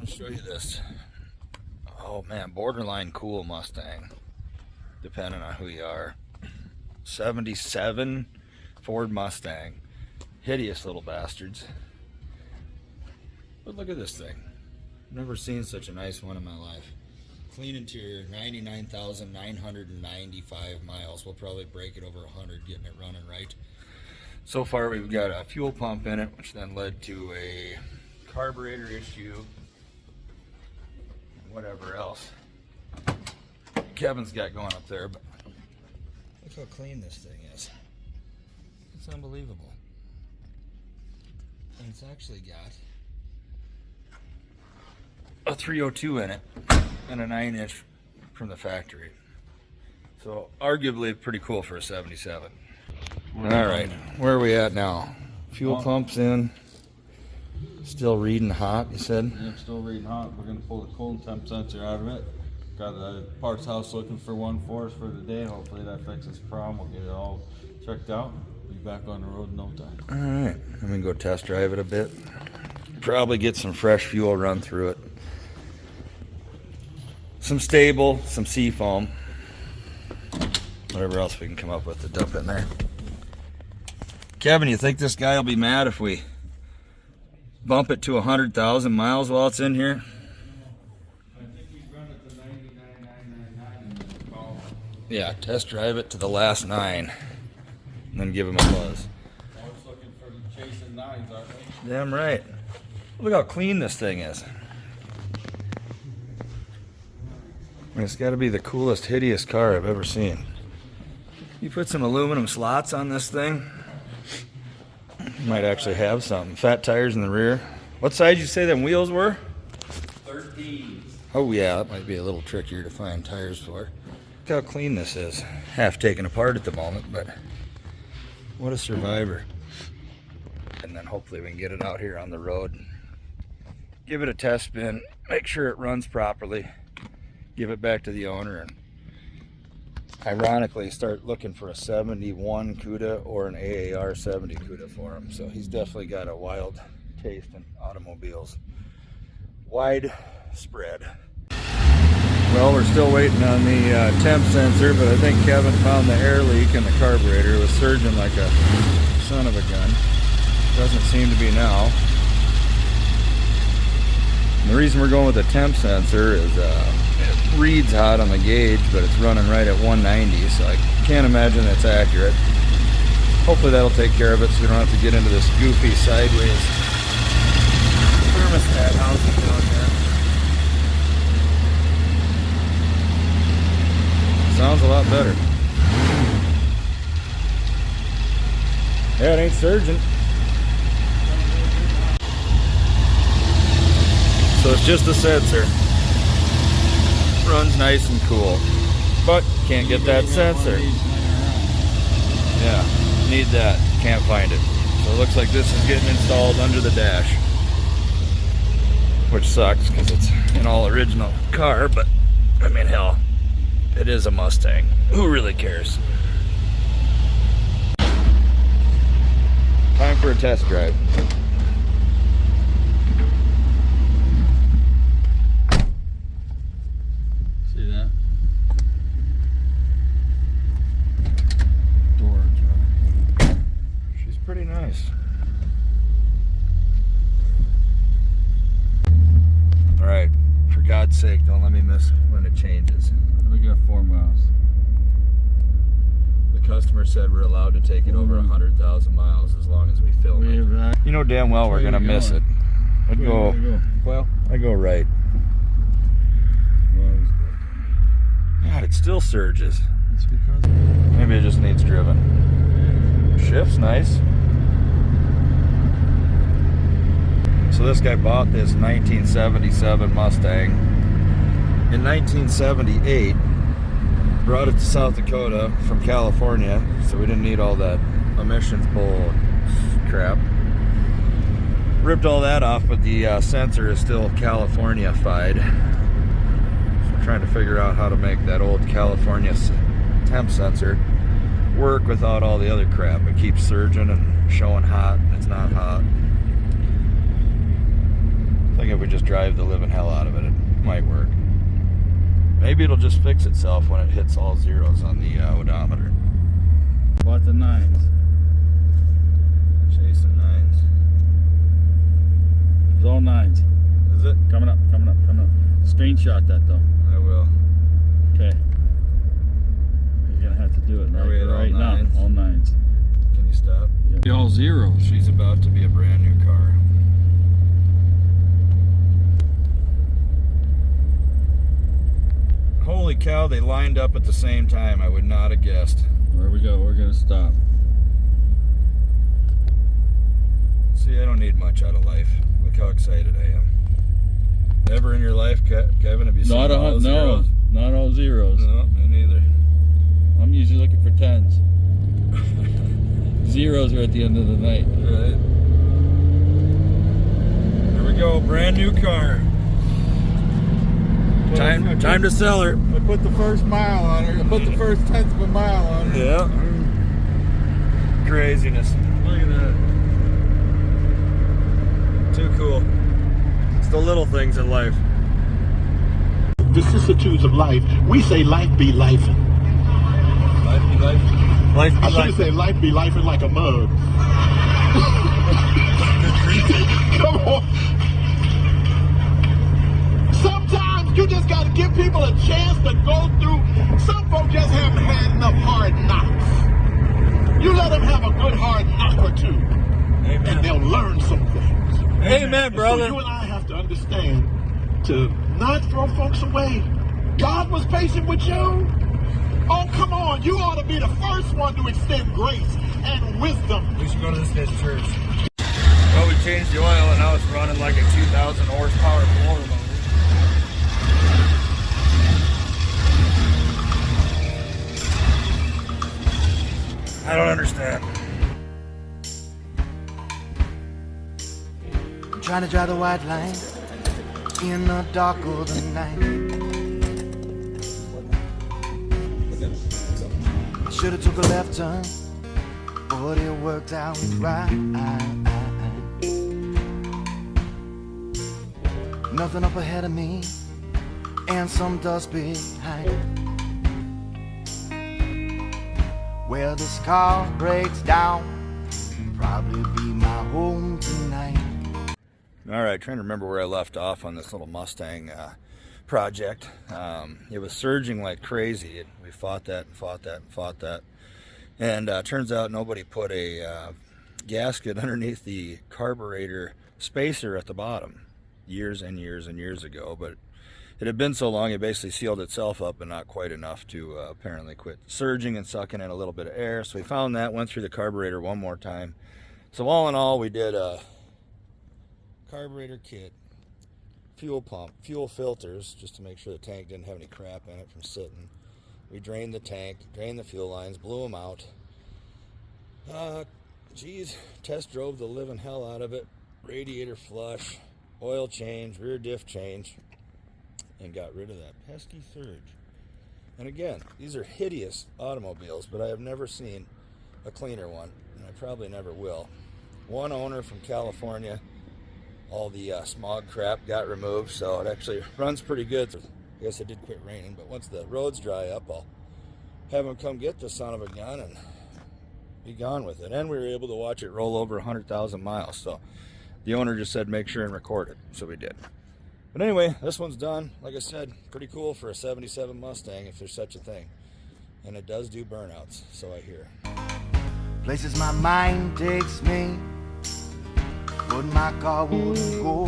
I'll show you this. Oh man, borderline cool Mustang, depending on who you are. 77 Ford Mustang. Hideous little bastards. But look at this thing. Never seen such a nice one in my life. Clean interior, 99,995 miles. We'll probably break it over 100 getting it running right. So far we've got a fuel pump in it, which then led to a carburetor issue. Whatever else Kevin's got going up there, but look how clean this thing is. It's unbelievable. And it's actually got a 302 in it and a 9-inch from the factory. So arguably pretty cool for a 77. Alright, where are we at now? Fuel pump's in. Still reading hot, you said? Yep, still reading hot. We're going to pull the cold temp sensor out of it. Got the parts house looking for one for us for the day. Hopefully that fixes the problem. We'll get it all checked out. Be back on the road in no time. Alright, I'm going to go test drive it a bit. Probably get some fresh fuel run through it. Some stable, some seafoam. Whatever else we can come up with to dump in there. Kevin, you think this guy will be mad if we bump it to 100,000 miles while it's in here? I think we run it to 99,999 and then call. Yeah, test drive it to the last 9 and then give him a buzz. Always looking for chasing 9s, aren't we? Damn right. Look how clean this thing is. I mean, it's got to be the coolest, hideous car I've ever seen. You put some aluminum slots on this thing, you might actually have something. Fat tires in the rear. What size did you say them wheels were? 13s. Oh yeah, that might be a little trickier to find tires for. Look how clean this is. Half taken apart at the moment, but what a survivor. And then hopefully we can get it out here on the road. Give it a test spin, make sure it runs properly, give it back to the owner, and ironically start looking for a 71 CUDA or an AAR 70 CUDA for him. So he's definitely got a wild taste in automobiles. Wide spread. Well, we're still waiting on the temp sensor, but I think Kevin found the air leak in the carburetor. It was surging like a son of a gun. Doesn't seem to be now. And the reason we're going with a temp sensor is it reads hot on the gauge, but it's running right at 190, so I can't imagine that's accurate. Hopefully that'll take care of it so we don't have to get into this goofy sideways thermostat. How's it doing here? Sounds a lot better. Yeah, it ain't surging. So it's just the sensor. Runs nice and cool, but can't get that sensor. Yeah, need that. Can't find it. So it looks like this is getting installed under the dash, which sucks because it's an all original car, but I mean, hell, it is a Mustang. Who really cares? Time for a test drive. See that? Door ajar. She's pretty nice. Alright, for God's sake, don't let me miss when it changes. We got 4 miles. The customer said we're allowed to take it over 100,000 miles as long as we film it. You know damn well we're gonna miss it. I'd go, well, I go right. God, it still surges. It's because Maybe it just needs driven. Shift's nice. So this guy bought this 1977 Mustang in 1978, brought it to South Dakota from California, so we didn't need all that emissions bull crap. Ripped all that off, but the sensor is still California-fied. So we're trying to figure out how to make that old California temp sensor work without all the other crap. It keeps surging and showing hot, and it's not hot. I think if we we just drive the living hell out of it. It might work. Maybe it'll just fix itself when it hits all zeros on the odometer. Bought the 9s. Chasing 9s. It's all 9s. Is it? Coming up. Screenshot that though. I will. Okay. You're gonna have to do it right now. All 9s. Can you stop? Yeah. All zeros. She's about to be a brand new car. Holy cow, they lined up at the same time. I would not have guessed. There we go. We're gonna stop. See, I don't need much out of life. Look how excited I am. Never in your life, Kevin, have you seen all zeros? Not all zeros. No, me neither. I'm usually looking for 10s. Zeros are at the end of the night. Right. There we go, brand new car. Time to sell her. I put the first mile on her. I put the first 10th of a mile on her. Yeah. Craziness. Look at that. Too cool. It's the little things in life. Vicissitudes of life. We say life be lifing. Life be life. Life be I should life. have said life be lifing like a mug. Come on. Sometimes you just got to give people a chance to go through. Some folks just haven't had enough hard knocks. You let them have a good hard knock or two. Amen. And they'll learn some things. Amen, brother. So you and I have to understand to not throw folks away. God was patient with you. Oh, come on. You ought to be the first one to extend grace and wisdom. We should go to this guy's church. Well, we changed the oil and now it's running like a 2,000 horsepower blower motor. I don't understand. I'm trying to drive the white line in the dark of the night. Should have took a left turn, but it worked out right. Nothing up ahead of me, and some dust behind. Where this car breaks down, probably be my home tonight. All right, trying to remember where I left off on this little Mustang project. It was surging like crazy. We fought that. And turns out nobody put a gasket underneath the carburetor spacer at the bottom years and years and years ago. But it had been so long, it basically sealed itself up and not quite enough to apparently quit surging and sucking in a little bit of air. So we found that, went through the carburetor one more time. So all in all, we did a carburetor kit, fuel pump, fuel filters, just to make sure the tank didn't have any crap in it from sitting. We drained the tank, drained the fuel lines, blew them out. Test drove the living hell out of it. Radiator flush, oil change, rear diff change, and got rid of that pesky surge. And again, these are hideous automobiles, but I have never seen a cleaner one, and I probably never will. One owner from California. All the smog crap got removed, so it actually runs pretty good. I guess it did quit raining, but once the roads dry up, I'll have them come get the son of a gun and be gone with it. And we were able to watch it roll over 100,000 miles, so the owner just said make sure and record it, so we did. But anyway, this one's done. Like I said, pretty cool for a 77 Mustang, if there's such a thing. And it does do burnouts, so I hear. Places my mind takes me, but my car wouldn't go.